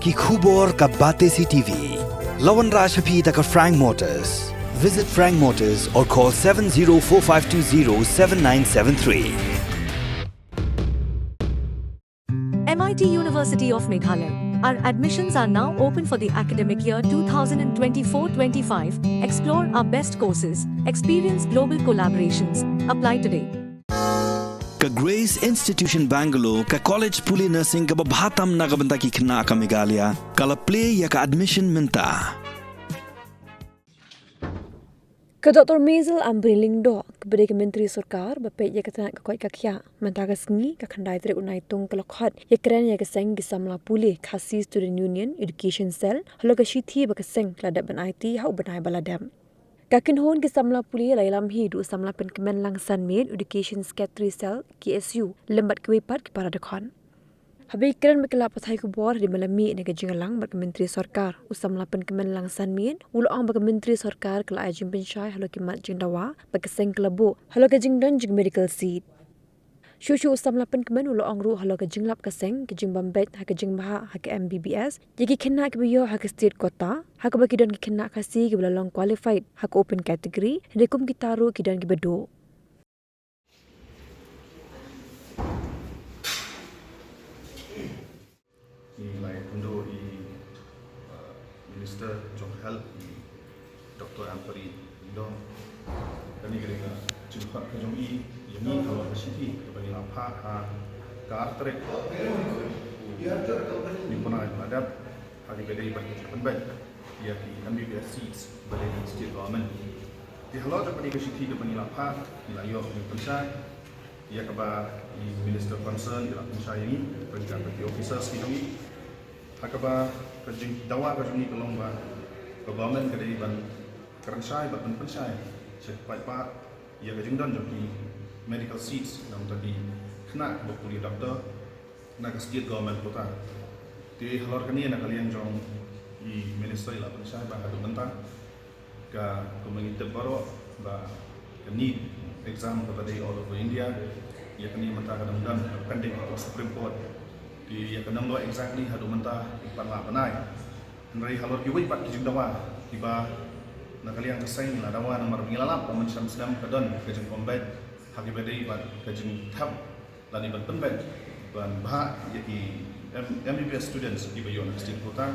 ki khubor ka Bate CTV. Lawan Rashaphi taka Frank Motors. Visit Frank Motors or call 7045207973. MIT University of Meghalaya. Our admissions are now open for the academic year 2024-25. Explore our best courses. Experience global collaborations. Apply today. Ka Grace Institution Bangalore ka College Puli Nursing ka babhatam na kabanta ki khna ka Meghalaya kala play ya ka admission minta. Ka Dr. Maisel Ambriling do kepada ke Menteri Sarkar bapet ya kata ka koi ka kya mentaka sengi ka khandai tre unai tung ka lokhat ya keren ya ka seng gisamla puli khasi Student Union Education Cell halo ka shithi ba ka seng ladap ban IT hau banai baladam kakin hon gisamla puli lailam hi du samla pen kemen langsan main Education Secretary Cell KSU lembat kwepat ki para dekhan Habis keren berkelap pasai kubor di malam mi nega jingalang bak Menteri Sarkar usam lapan kemen langsan min ulang bak Menteri Sarkar kala ajim pensyai halo kimat jing dawa bak seng kelabo halo ke jing dan jing medical seat Shushu usam lapan kemen ulang ru halo ke jing lap ke seng ke jing bambet ha ke jing baha ha ke MBBS jiki kena ke biyo ha ke state kota ha ke baki dan ke kena kasi ke belalong qualified ha ke open category rekum kitaru ke dan ke bedo Nilai untuk Minister John Health Dr. Ampari Indong dan ini kerana jumpa kejong ini kalau bersih bagi lampak karakter ini pernah ada hari bedai bagi penbat ia di MBBS seats bagi state government di halau terpedi bersih bagi lampak nilai yo pensai ia kaba Minister concern ialah pensai ini bagi officers ini Hakaba kajing dawa kajing ni kelong ba government kadai ban kerensai ban pensai sepai pa ia kajing dan jadi medical seats nam tadi kena bapuli doktor nak state government kota di halor kani nak kalian jong i minister ila pensai ba hadu mentang ka komuniti baru ba kani exam kepada all over India ia kani mentang kadang-kadang pending Supreme Court di yang kenang lo exactly hadu mentah ipan lah penai dari halor kiwi pat kijing dawa tiba nak kalian kesaing lah dawa nomor pengilalap paman syam kadon kejeng combat hagi bedai pat kejeng tab lan iban penbet ban bah yaki MBBS students di bayon state kota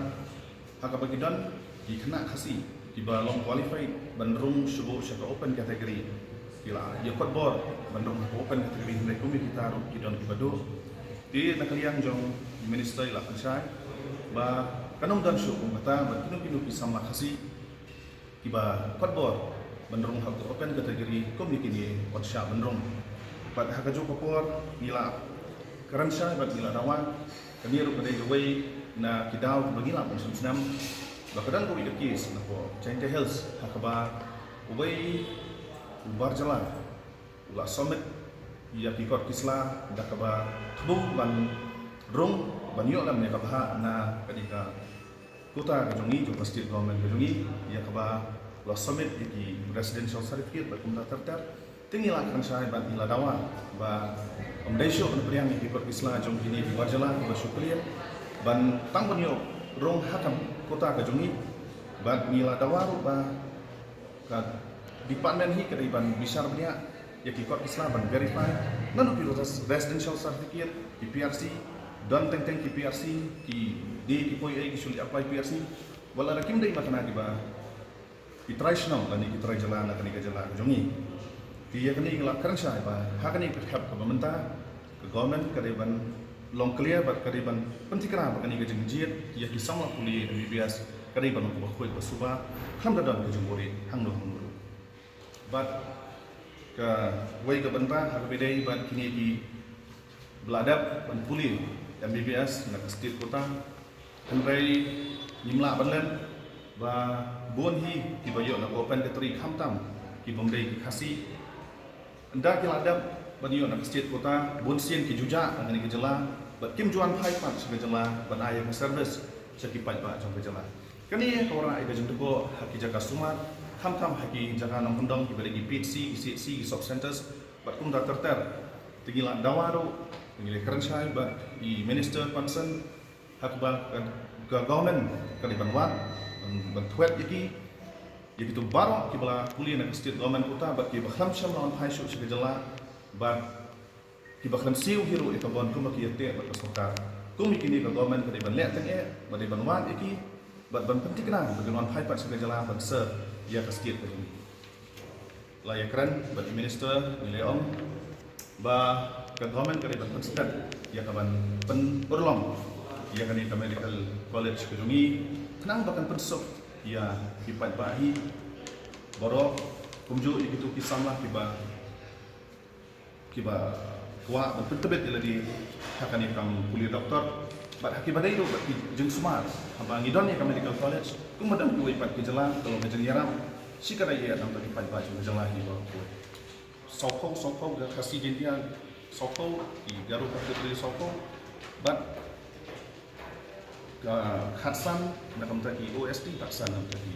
haka bagi don di kena kasih tiba long qualified bandrung syubu syaka open category ila ya kot board bandrung open category mereka kita ru kidon kibado di nakaliang jong minister ila pensai ba kanong dan syuk kata ba kinu pisam makasi tiba patbor benrung hak open kategori komikini watsha benrung pat hakajo popor nila karansha ba nila dawa kaniru kadai gawai na kidaw bagila pun senam ba kadan ko idakis nako China Health hakaba ubai ubar jalan ula summit ia kikot kisla dakaba tbung ban rung ban yo lam ne kabha na kadika kota kajongi jo state government kajongi ia kaba lo summit di residential certificate ba kumta terter tingila kan sai ban ila dawa ba omdesho kan priang kikot kisla jong kini di barjala ba syukriya ban tang ban yo rung hakam kota kajongi ban ila dawa ba ka department hi kadiban bisar bnia ya kikot Islam ban verify nanu pi residential certificate ki PRC dan teng ki PRC ki di koi ai ki apply PRC wala rakim dai makana di ba ki traditional dan ki try jalan kan ki jalan jongi ki ya kani gelak kan sai ba ha kani perhab ke pemerintah ke government kadiban long clear bat kadiban pentikra ba kani ke jengjiet ya ki samla puli MBBS kadiban ko khoi ba suba kham dadan ke jengori hang no but ke wei ke bentang hak bedai ban kini di beladap ban puli MBBS nak state kota henrai nimla banlen ba bon hi ki bayo nak open category khamtam ki bomdai ki khasi anda ki ladap ban yo nak state kota bon sien ki juja ngani ke jela bat kim juan phai pat ke jela ban ayam service sekipat ba jong ke jela kani orang ai bejung dego hak ki jaga sumat tham haki jaga nong kendong ki bagi PC ki shop centers bat kum da terter tingila dawaro tingile kerensai bat i minister concern hak ke government ke di banwan bantuan iki itu baru kibala puli nak state government kota bat ki bakhlam sham on phai shu shi jala bat ki bakhlam siu hiru itu bon kuma ki yete bat sarkar kumi kini ke government ke di ban lek teng bat di banwan iki bat ban penting na bagian phai pat shi jala ban ser ya ke state ke ni la ya kran bat minister ni leong ba ke government ke di ban state ya ka ban pen berlong ya kan di medical college ke jungi tenang bahkan pensuk ya kipat bahi borok kumju itu kisamlah kiba kuat betul-betul ila di hakani kam kuliah doktor bat hakibat itu bat jeng smart abang idon ya medical college kemudian ku ipat kejelang kalau ngejeng yaram si kada ya tam tadi pai baju kejelang di bawah sokau ga kasih jentia sokau di garuk dari sokau bat Hatsan nak tadi OST Hatsan nak tadi